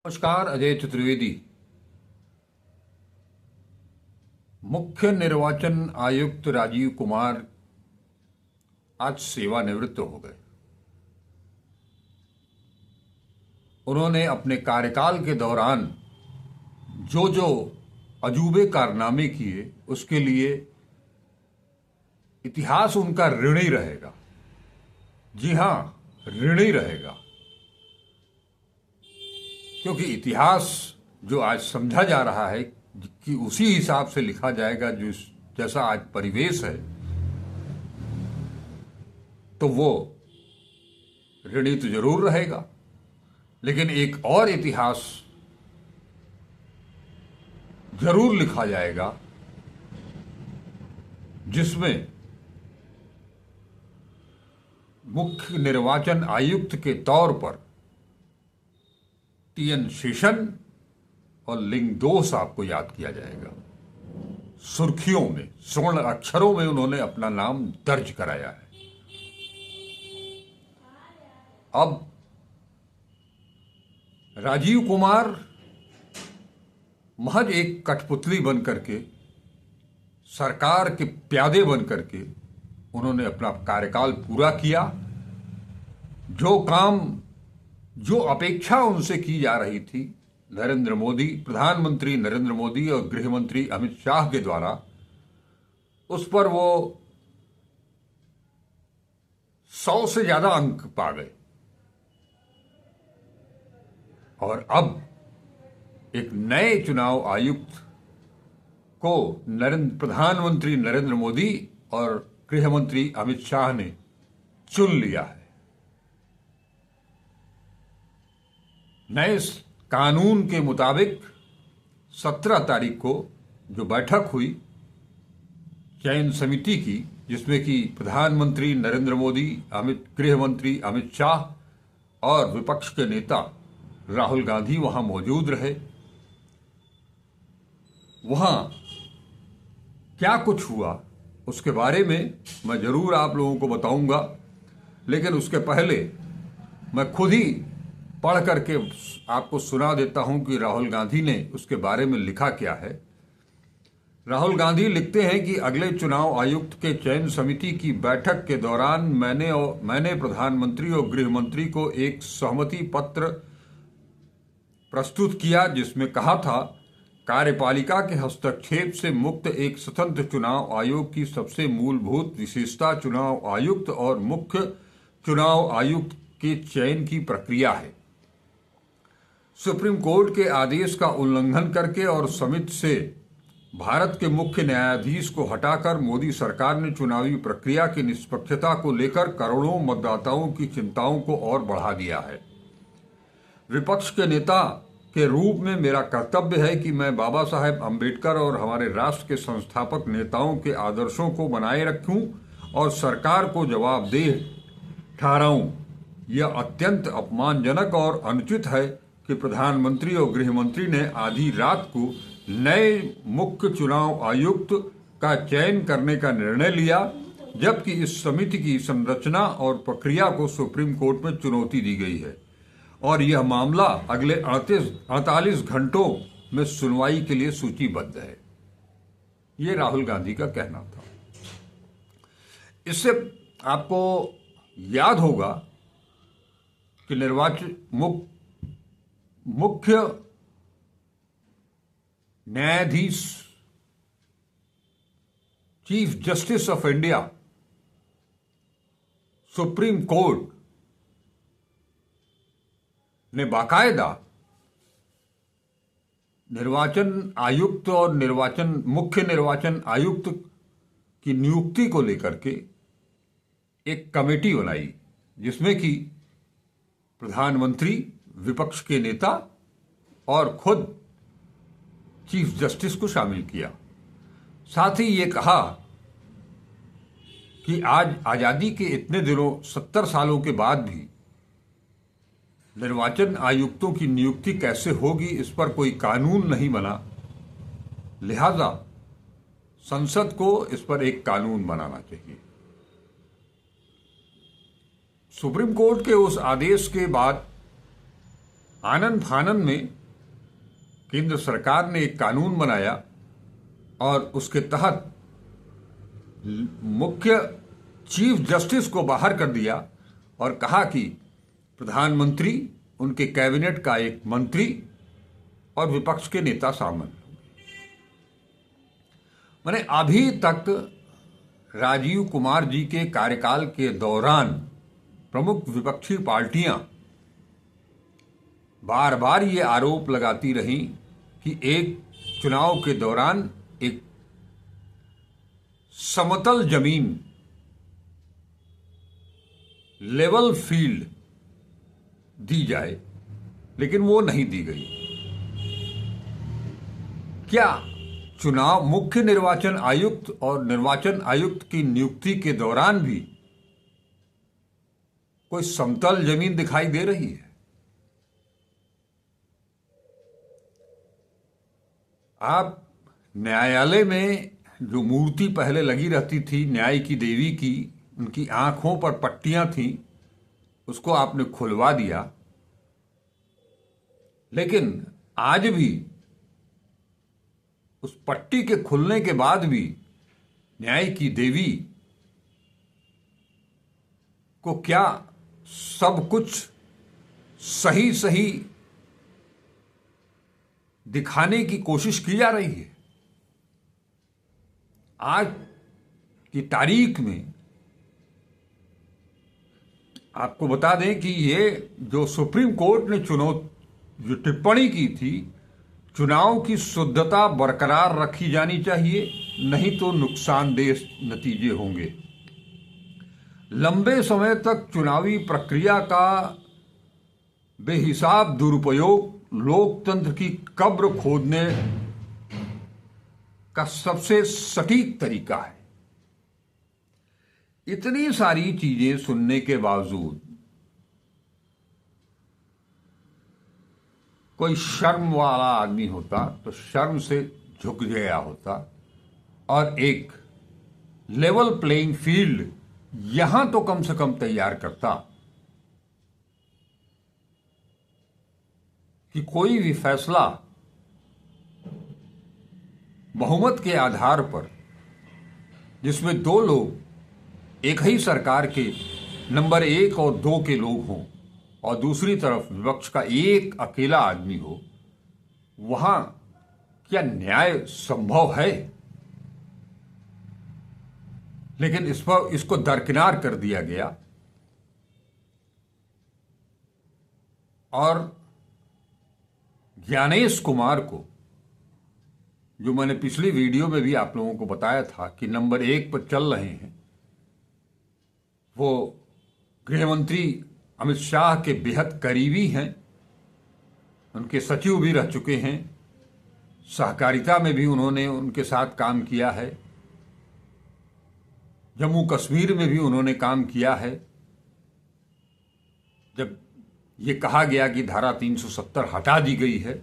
नमस्कार। अजय चतुर्वेदी। मुख्य निर्वाचन आयुक्त राजीव कुमार आज सेवानिवृत्त हो गए। उन्होंने अपने कार्यकाल के दौरान जो जो अजूबे कारनामे किए उसके लिए इतिहास उनका ऋणी रहेगा। जी हां, ऋणी रहेगा, क्योंकि इतिहास जो आज समझा जा रहा है कि उसी हिसाब से लिखा जाएगा जो जैसा आज परिवेश है, तो वो ऋणी तो जरूर रहेगा, लेकिन एक और इतिहास जरूर लिखा जाएगा जिसमें मुख्य निर्वाचन आयुक्त के तौर पर टी.एन. शेषन और लिंगदोह साहब को याद किया जाएगा। सुर्खियों में, स्वर्ण अक्षरों में उन्होंने अपना नाम दर्ज कराया है। अब राजीव कुमार महज एक कठपुतली बन करके, सरकार के प्यादे बन करके उन्होंने अपना कार्यकाल पूरा किया। जो काम, जो अपेक्षा उनसे की जा रही थी नरेंद्र मोदी, प्रधानमंत्री नरेंद्र मोदी और गृह मंत्री अमित शाह के द्वारा, उस पर वो 100 से ज्यादा अंक पा गए। और अब एक नए चुनाव आयुक्त को प्रधानमंत्री नरेंद्र मोदी और गृह मंत्री अमित शाह ने चुन लिया है। नए कानून के मुताबिक 17 तारीख को जो बैठक हुई चयन समिति की, जिसमें कि प्रधानमंत्री नरेंद्र मोदी, गृह मंत्री अमित शाह और विपक्ष के नेता राहुल गांधी वहां मौजूद रहे। वहां क्या कुछ हुआ उसके बारे में मैं जरूर आप लोगों को बताऊंगा, लेकिन उसके पहले मैं खुद ही पढ़ करके आपको सुना देता हूं कि राहुल गांधी ने उसके बारे में लिखा क्या है। राहुल गांधी लिखते हैं कि अगले चुनाव आयुक्त के चयन समिति की बैठक के दौरान मैंने प्रधानमंत्री और गृह मंत्री को एक सहमति पत्र प्रस्तुत किया, जिसमें कहा था कार्यपालिका के हस्तक्षेप से मुक्त एक स्वतंत्र चुनाव आयोग की सबसे मूलभूत विशेषता चुनाव आयुक्त और मुख्य चुनाव आयुक्त के चयन की प्रक्रिया है। सुप्रीम कोर्ट के आदेश का उल्लंघन करके और समिति से भारत के मुख्य न्यायाधीश को हटाकर मोदी सरकार ने चुनावी प्रक्रिया की निष्पक्षता को लेकर करोड़ों मतदाताओं की चिंताओं को और बढ़ा दिया है। विपक्ष के नेता के रूप में मेरा कर्तव्य है कि मैं बाबा साहेब अम्बेडकर और हमारे राष्ट्र के संस्थापक नेताओं के आदर्शों को बनाए रखूं और सरकार को जवाबदेह ठहराऊं। यह अत्यंत अपमानजनक और अनुचित है कि प्रधानमंत्री और गृह मंत्री ने आधी रात को नए मुख्य चुनाव आयुक्त का चयन करने का निर्णय लिया, जबकि इस समिति की संरचना और प्रक्रिया को सुप्रीम कोर्ट में चुनौती दी गई है और यह मामला अगले 48 घंटों में सुनवाई के लिए सूचीबद्ध है। यह राहुल गांधी का कहना था। इससे आपको याद होगा कि मुख्य न्यायाधीश, chief justice of India, supreme court ने बाकायदा निर्वाचन आयुक्त और मुख्य निर्वाचन आयुक्त की नियुक्ति को लेकर के एक कमेटी बनाई, जिसमें कि प्रधानमंत्री, विपक्ष के नेता और खुद चीफ जस्टिस को शामिल किया। साथ ही ये कहा कि आज आजादी के इतने दिनों, 70 सालों के बाद भी निर्वाचन आयुक्तों की नियुक्ति कैसे होगी, इस पर कोई कानून नहीं बना। लिहाजा संसद को इस पर एक कानून बनाना चाहिए। सुप्रीम कोर्ट के उस आदेश के बाद आनन फानन में केंद्र सरकार ने एक कानून बनाया और उसके तहत मुख्य चीफ जस्टिस को बाहर कर दिया और कहा कि प्रधानमंत्री, उनके कैबिनेट का एक मंत्री और विपक्ष के नेता शामिल। मैंने अभी तक राजीव कुमार जी के कार्यकाल के दौरान प्रमुख विपक्षी पार्टियां बार बार ये आरोप लगाती रहीं कि एक चुनाव के दौरान एक समतल जमीन, लेवल फील्ड दी जाए, लेकिन वो नहीं दी गई। क्या चुनाव मुख्य निर्वाचन आयुक्त और निर्वाचन आयुक्त की नियुक्ति के दौरान भी कोई समतल जमीन दिखाई दे रही है? आप न्यायालय में जो मूर्ति पहले लगी रहती थी न्याय की देवी की, उनकी आंखों पर पट्टियां थीं, उसको आपने खुलवा दिया, लेकिन आज भी उस पट्टी के खुलने के बाद भी न्याय की देवी को क्या सब कुछ सही सही दिखाने की कोशिश की जा रही है? आज की तारीख में आपको बता दें कि ये जो सुप्रीम कोर्ट ने जो टिप्पणी की थी, चुनाव की शुद्धता बरकरार रखी जानी चाहिए, नहीं तो नुकसानदेह नतीजे होंगे। लंबे समय तक चुनावी प्रक्रिया का बेहिसाब दुरुपयोग लोकतंत्र की कब्र खोदने का सबसे सटीक तरीका है। इतनी सारी चीजें सुनने के बावजूद कोई शर्म वाला आदमी होता तो शर्म से झुक गया होता और एक लेवल प्लेइंग फील्ड यहां तो कम से कम तैयार करता कि कोई भी फैसला बहुमत के आधार पर, जिसमें दो लोग एक ही सरकार के नंबर 1 और 2 के लोग हों और दूसरी तरफ विपक्ष का एक अकेला आदमी हो, वहां क्या न्याय संभव है? लेकिन इसको दरकिनार कर दिया गया और ज्ञानेश कुमार को, जो मैंने पिछली वीडियो में भी आप लोगों को बताया था कि नंबर 1 पर चल रहे हैं, वो गृहमंत्री अमित शाह के बेहद करीबी हैं, उनके सचिव भी रह चुके हैं, सहकारिता में भी उन्होंने उनके साथ काम किया है, जम्मू कश्मीर में भी उन्होंने काम किया है। जब ये कहा गया कि धारा 370 हटा दी गई है,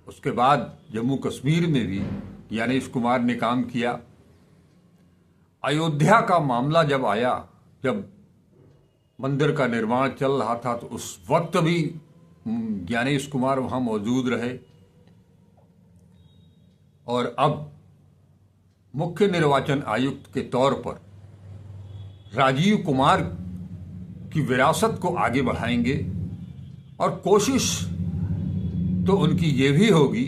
उसके बाद जम्मू कश्मीर में भी ज्ञानेश कुमार ने काम किया। अयोध्या का मामला जब आया, जब मंदिर का निर्माण चल रहा था, तो उस वक्त भी ज्ञानेश कुमार वहां मौजूद रहे। और अब मुख्य निर्वाचन आयुक्त के तौर पर राजीव कुमार की विरासत को आगे बढ़ाएंगे और कोशिश तो उनकी ये भी होगी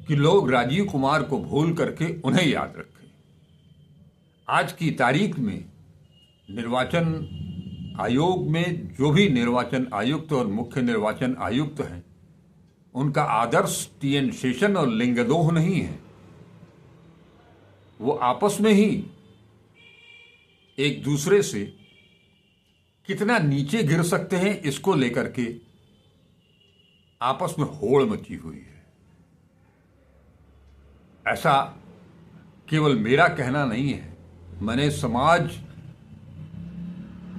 कि लोग राजीव कुमार को भूल करके उन्हें याद रखें। आज की तारीख में निर्वाचन आयोग में जो भी निर्वाचन आयुक्त और मुख्य निर्वाचन आयुक्त हैं, उनका आदर्श टीएन शेषन और लिंगदोह नहीं है। वो आपस में ही एक दूसरे से कितना नीचे गिर सकते हैं, इसको लेकर के आपस में होड़ मची हुई है। ऐसा केवल मेरा कहना नहीं है, मैंने समाज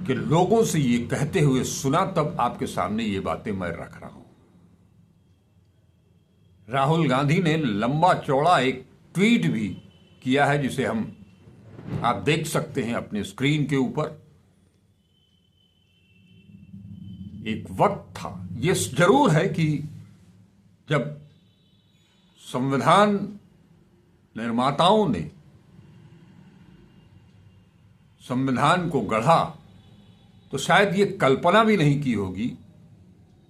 के लोगों से ये कहते हुए सुना, तब आपके सामने ये बातें मैं रख रहा हूं। राहुल गांधी ने लंबा चौड़ा एक ट्वीट भी किया है, जिसे आप देख सकते हैं अपने स्क्रीन के ऊपर। एक वक्त था। ये जरूर है कि जब संविधान निर्माताओं ने संविधान को गढ़ा तो शायद ये कल्पना भी नहीं की होगी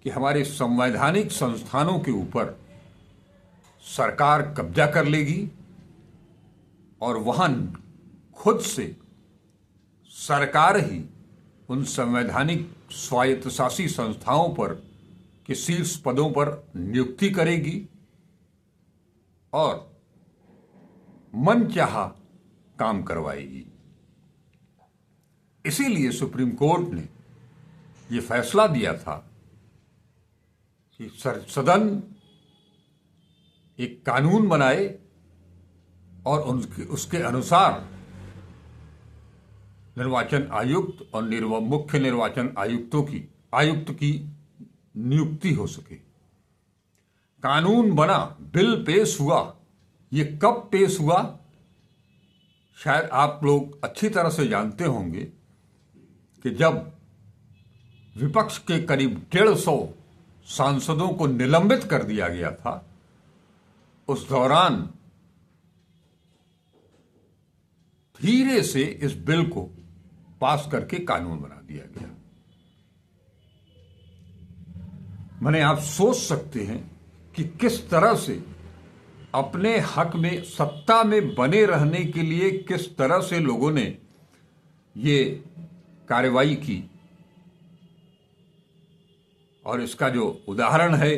कि हमारे संवैधानिक संस्थानों के ऊपर सरकार कब्जा कर लेगी और वहां खुद से सरकार ही उन संवैधानिक स्वायत्तशासी संस्थाओं पर के शीर्ष पदों पर नियुक्ति करेगी और मनचाहा काम करवाएगी। इसीलिए सुप्रीम कोर्ट ने यह फैसला दिया था कि सदन एक कानून बनाए और उसके अनुसार निर्वाचन आयुक्त और मुख्य निर्वाचन आयुक्त की नियुक्ति हो सके। कानून बना, बिल पेश हुआ। ये कब पेश हुआ शायद आप लोग अच्छी तरह से जानते होंगे कि जब विपक्ष के करीब 150 सांसदों को निलंबित कर दिया गया था, उस दौरान धीरे से इस बिल को पास करके कानून बना दिया गया। माने आप सोच सकते हैं कि किस तरह से अपने हक में सत्ता में बने रहने के लिए किस तरह से लोगों ने ये कार्रवाई की। और इसका जो उदाहरण है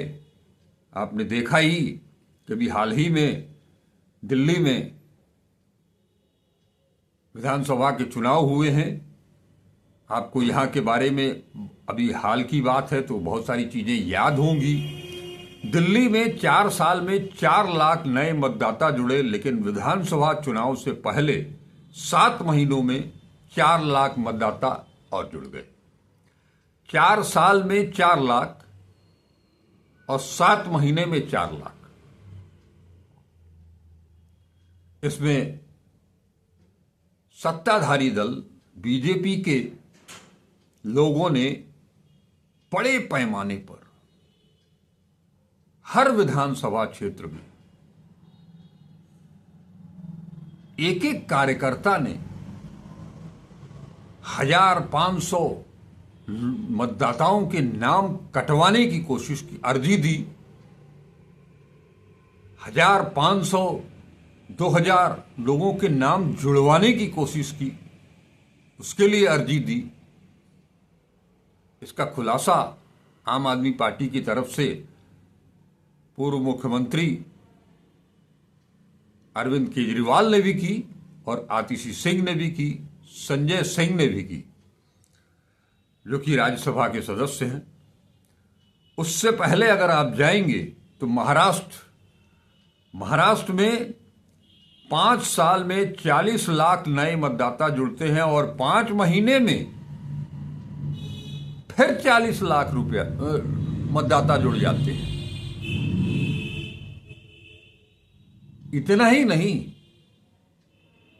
आपने देखा ही कि अभी हाल ही में दिल्ली में विधानसभा के चुनाव हुए हैं। आपको यहाँ के बारे में अभी हाल की बात है तो बहुत सारी चीजें याद होंगी। दिल्ली में 4 साल में 4 लाख नए मतदाता जुड़े, लेकिन विधानसभा चुनाव से पहले 7 महीनों में 4 लाख मतदाता और जुड़ गए। 4 साल में 4 लाख और 7 महीने में 4 लाख। इसमें सत्ताधारी दल बीजेपी के लोगों ने बड़े पैमाने पर हर विधानसभा क्षेत्र में एक एक कार्यकर्ता ने 1500 मतदाताओं के नाम कटवाने की कोशिश की, अर्जी दी। 1500 2000 लोगों के नाम जुड़वाने की कोशिश की, उसके लिए अर्जी दी। इसका खुलासा आम आदमी पार्टी की तरफ से पूर्व मुख्यमंत्री अरविंद केजरीवाल ने भी की और आतिशी सिंह ने भी की, संजय सिंह ने भी की, जो कि राज्यसभा के सदस्य हैं। उससे पहले अगर आप जाएंगे तो महाराष्ट्र में 5 साल में 40 लाख नए मतदाता जुड़ते हैं और 5 महीने में फिर 40 लाख रुपया मतदाता जुड़ जाते हैं। इतना ही नहीं,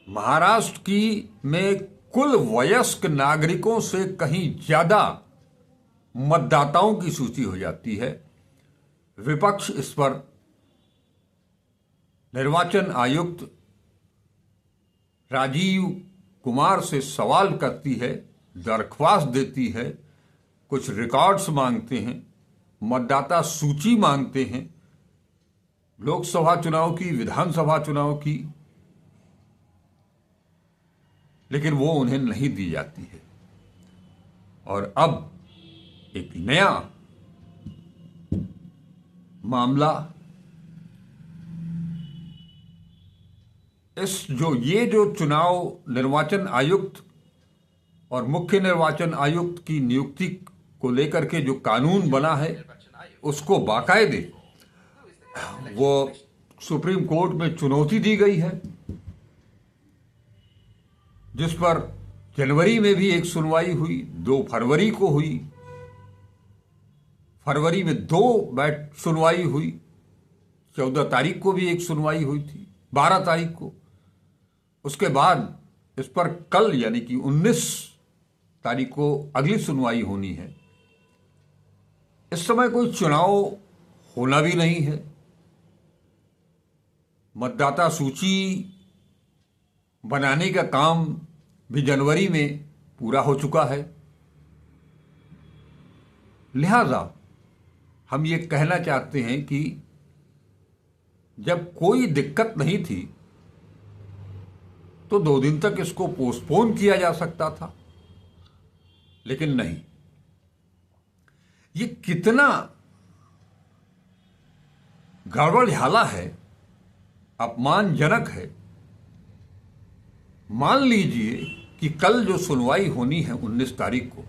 महाराष्ट्र में कुल वयस्क नागरिकों से कहीं ज्यादा मतदाताओं की सूची हो जाती है। विपक्ष इस पर निर्वाचन आयुक्त राजीव कुमार से सवाल करती है, दरख्वास्त देती है, कुछ रिकॉर्ड्स मांगते हैं, मतदाता सूची मांगते हैं, लोकसभा चुनाव की, विधानसभा चुनाव की, लेकिन वो उन्हें नहीं दी जाती है। और अब एक नया मामला ये जो चुनाव निर्वाचन आयुक्त और मुख्य निर्वाचन आयुक्त की नियुक्ति को लेकर के जो कानून बना है, उसको बाकायदे वो सुप्रीम कोर्ट में चुनौती दी गई है, जिस पर जनवरी में भी एक सुनवाई हुई, 2 फरवरी को हुई। फरवरी में 2 सुनवाई हुई, 14 तारीख को भी एक सुनवाई हुई थी, 12 तारीख को। उसके बाद इस पर कल यानी कि 19 तारीख को अगली सुनवाई होनी है। इस समय कोई चुनाव होना भी नहीं है। मतदाता सूची बनाने का काम भी जनवरी में पूरा हो चुका है। लिहाजा हम ये कहना चाहते हैं कि जब कोई दिक्कत नहीं थी तो 2 दिन तक इसको पोस्टपोन किया जा सकता था, लेकिन नहीं। ये कितना गड़बड़झाला है, अपमानजनक है। मान लीजिए कि कल जो सुनवाई होनी है 19 तारीख को,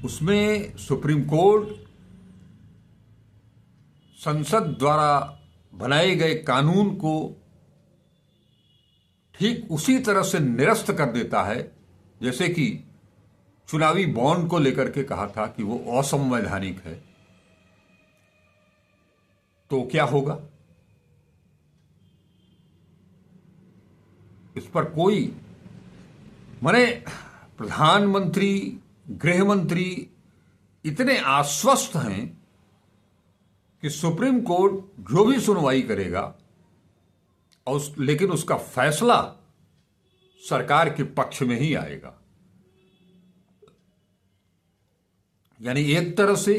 उसमें सुप्रीम कोर्ट संसद द्वारा बनाए गए कानून को ठीक उसी तरह से निरस्त कर देता है जैसे कि चुनावी बॉन्ड को लेकर के कहा था कि वो असंवैधानिक है। तो क्या होगा? इस पर कोई माने प्रधानमंत्री, गृह मंत्री इतने आश्वस्त हैं कि सुप्रीम कोर्ट जो भी सुनवाई करेगा और लेकिन उसका फैसला सरकार के पक्ष में ही आएगा। यानी एक तरह से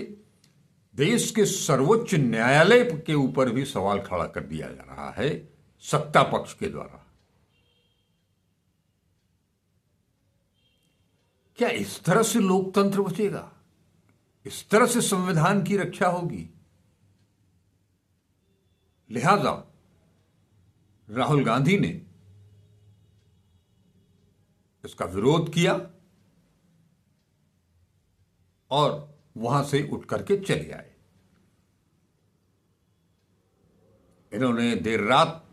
देश के सर्वोच्च न्यायालय के ऊपर भी सवाल खड़ा कर दिया जा रहा है सत्ता पक्ष के द्वारा। क्या इस तरह से लोकतंत्र बचेगा? इस तरह से संविधान की रक्षा होगी? लिहाजा राहुल गांधी ने इसका विरोध किया और वहां से उठ करके चले आए। इन्होंने देर रात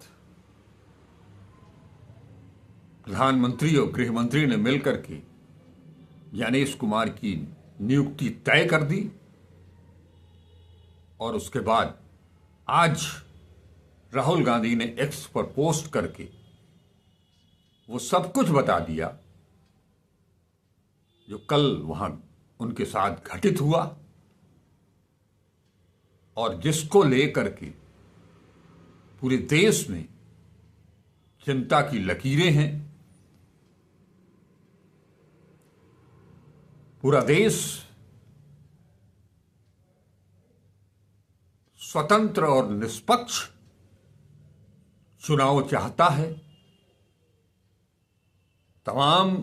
प्रधानमंत्री और गृह मंत्री ने मिलकर के ज्ञानेश कुमार की नियुक्ति तय कर दी और उसके बाद आज राहुल गांधी ने एक्स पर पोस्ट करके वो सब कुछ बता दिया जो कल वहां उनके साथ घटित हुआ और जिसको लेकर के पूरे देश में चिंता की लकीरें हैं। पूरा देश स्वतंत्र और निष्पक्ष चुनाव चाहता है। तमाम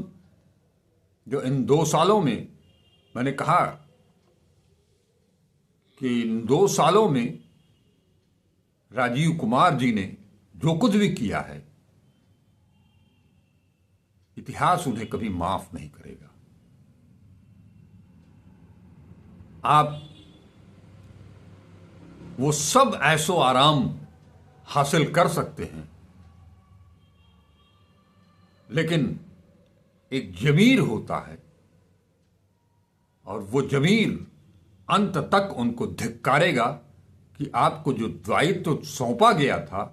जो इन 2 सालों में मैंने कहा कि इन 2 सालों में राजीव कुमार जी ने जो कुछ भी किया है, इतिहास उन्हें कभी माफ नहीं करेगा। आप वो सब ऐशो आराम हासिल कर सकते हैं, लेकिन एक जमीर होता है और वो जमीर अंत तक उनको धिक्कारेगा कि आपको जो दायित्व सौंपा गया था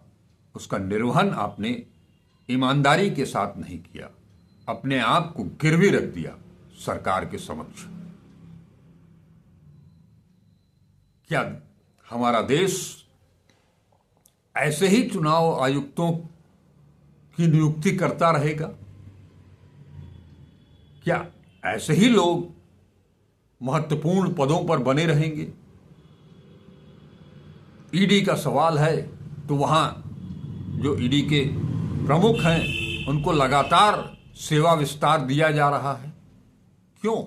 उसका निर्वहन आपने ईमानदारी के साथ नहीं किया, अपने आप को गिरवी रख दिया सरकार के समक्ष। क्या हमारा देश ऐसे ही चुनाव आयुक्तों की नियुक्ति करता रहेगा? क्या ऐसे ही लोग महत्वपूर्ण पदों पर बने रहेंगे? ईडी का सवाल है तो वहां जो ईडी के प्रमुख हैं उनको लगातार सेवा विस्तार दिया जा रहा है। क्यों?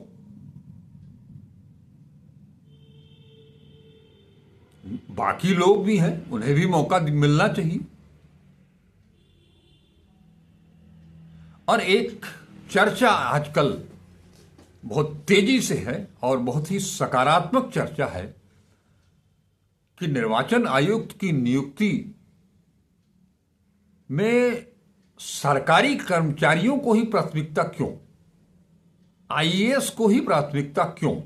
बाकी लोग भी हैं, उन्हें भी मौका मिलना चाहिए। और एक चर्चा आजकल बहुत तेजी से है और बहुत ही सकारात्मक चर्चा है कि निर्वाचन आयुक्त की नियुक्ति में सरकारी कर्मचारियों को ही प्राथमिकता क्यों? आईएएस को ही प्राथमिकता क्यों?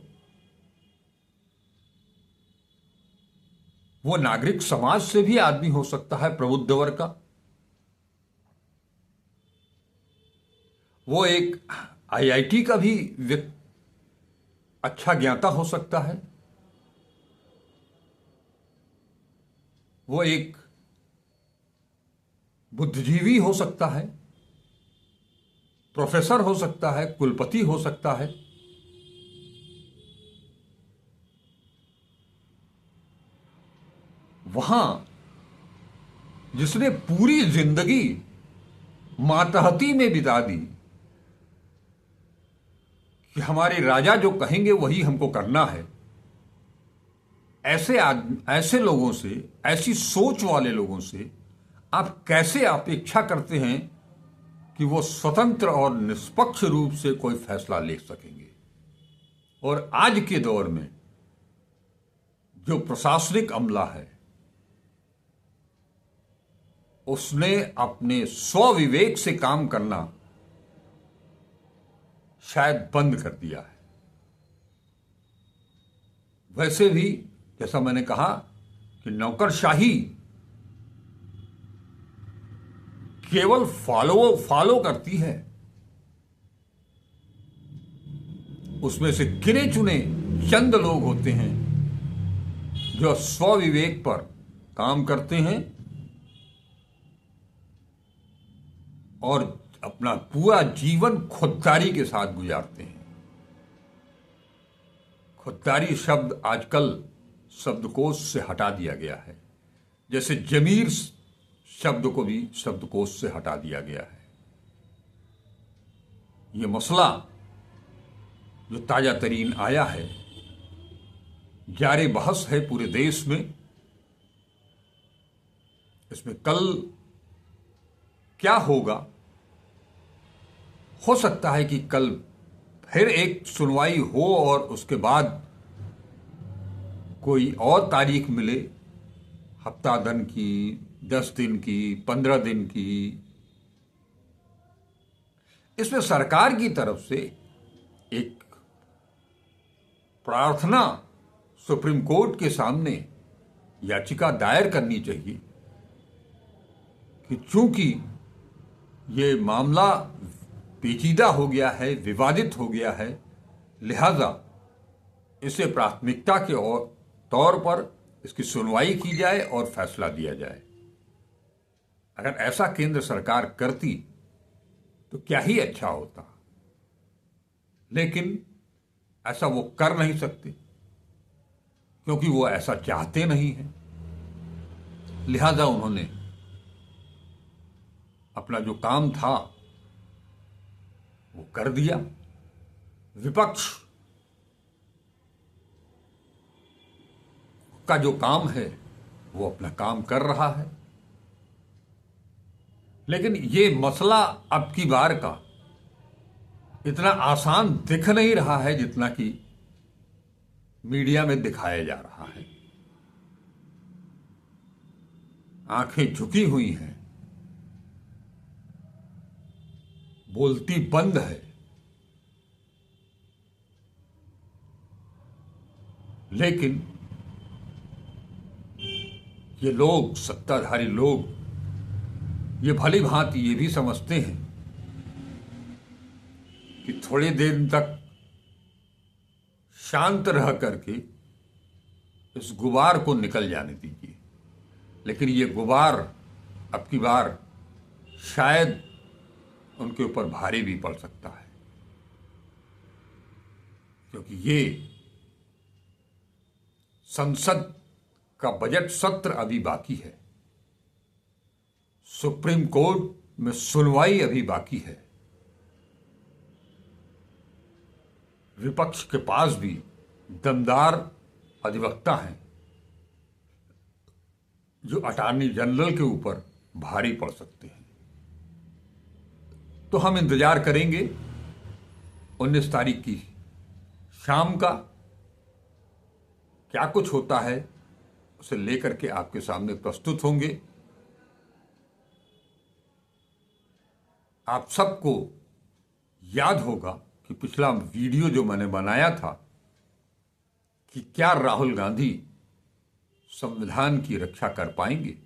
वो नागरिक समाज से भी आदमी हो सकता है, प्रबुद्ध वर्ग का। वो एक आईआईटी का भी अच्छा ज्ञाता हो सकता है। वो एक बुद्धिजीवी हो सकता है, प्रोफेसर हो सकता है, कुलपति हो सकता है, वहां जिसने पूरी जिंदगी मातहती में बिता दी कि हमारे राजा जो कहेंगे वही हमको करना है, ऐसे लोगों से, ऐसी सोच वाले लोगों से आप कैसे अपेक्षा करते हैं कि वो स्वतंत्र और निष्पक्ष रूप से कोई फैसला ले सकेंगे? और आज के दौर में जो प्रशासनिक अमला है, उसने अपने स्वविवेक से काम करना शायद बंद कर दिया है। वैसे भी जैसा मैंने कहा कि नौकरशाही केवल फॉलो करती है, उसमें से गिने चुने चंद लोग होते हैं जो स्वविवेक पर काम करते हैं और अपना पूरा जीवन खुददारी के साथ गुजारते हैं। खुददारी शब्द आजकल शब्दकोश से हटा दिया गया है, जैसे जमीर शब्द को भी शब्दकोश से हटा दिया गया है। ये मसला जो ताजा तरीन आया है, जारे बहस है पूरे देश में। इसमें कल क्या होगा, हो सकता है कि कल फिर एक सुनवाई हो और उसके बाद कोई और तारीख मिले, हफ्ता दिन की, 10 दिन की, 15 दिन की। इसमें सरकार की तरफ से एक प्रार्थना सुप्रीम कोर्ट के सामने याचिका दायर करनी चाहिए कि चूंकि ये मामला पेचीदा हो गया है, विवादित हो गया है, लिहाजा इसे प्राथमिकता के तौर पर इसकी सुनवाई की जाए और फैसला दिया जाए। अगर ऐसा केंद्र सरकार करती तो क्या ही अच्छा होता, लेकिन ऐसा वो कर नहीं सकते क्योंकि वो ऐसा चाहते नहीं हैं। लिहाजा उन्होंने अपना जो काम था वो कर दिया। विपक्ष का जो काम है वो अपना काम कर रहा है, लेकिन ये मसला अब की बार का इतना आसान दिख नहीं रहा है जितना कि मीडिया में दिखाया जा रहा है। आंखें झुकी हुई हैं, बोलती बंद है, लेकिन ये लोग, सत्ताधारी लोग, ये भली भांति ये भी समझते हैं कि थोड़ी देर तक शांत रह करके इस गुबार को निकल जाने दीजिए, लेकिन ये गुबार अब की बार शायद उनके ऊपर भारी भी पड़ सकता है, क्योंकि ये संसद का बजट सत्र अभी बाकी है, सुप्रीम कोर्ट में सुनवाई अभी बाकी है, विपक्ष के पास भी दमदार अधिवक्ता हैं जो अटॉर्नी जनरल के ऊपर भारी पड़ सकते हैं। तो हम इंतजार करेंगे 19 तारीख की शाम का, क्या कुछ होता है उसे लेकर के आपके सामने प्रस्तुत होंगे। आप सबको याद होगा कि पिछला वीडियो जो मैंने बनाया था कि क्या राहुल गांधी संविधान की रक्षा कर पाएंगे,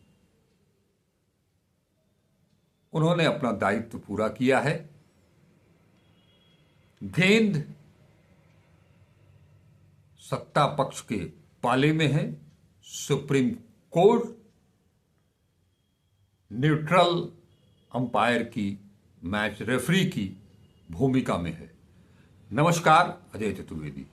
उन्होंने अपना दायित्व पूरा किया है। गेंद सत्ता पक्ष के पाले में है, सुप्रीम कोर्ट न्यूट्रल अंपायर की, मैच रेफरी की भूमिका में है। नमस्कार, अजय चतुर्वेदी।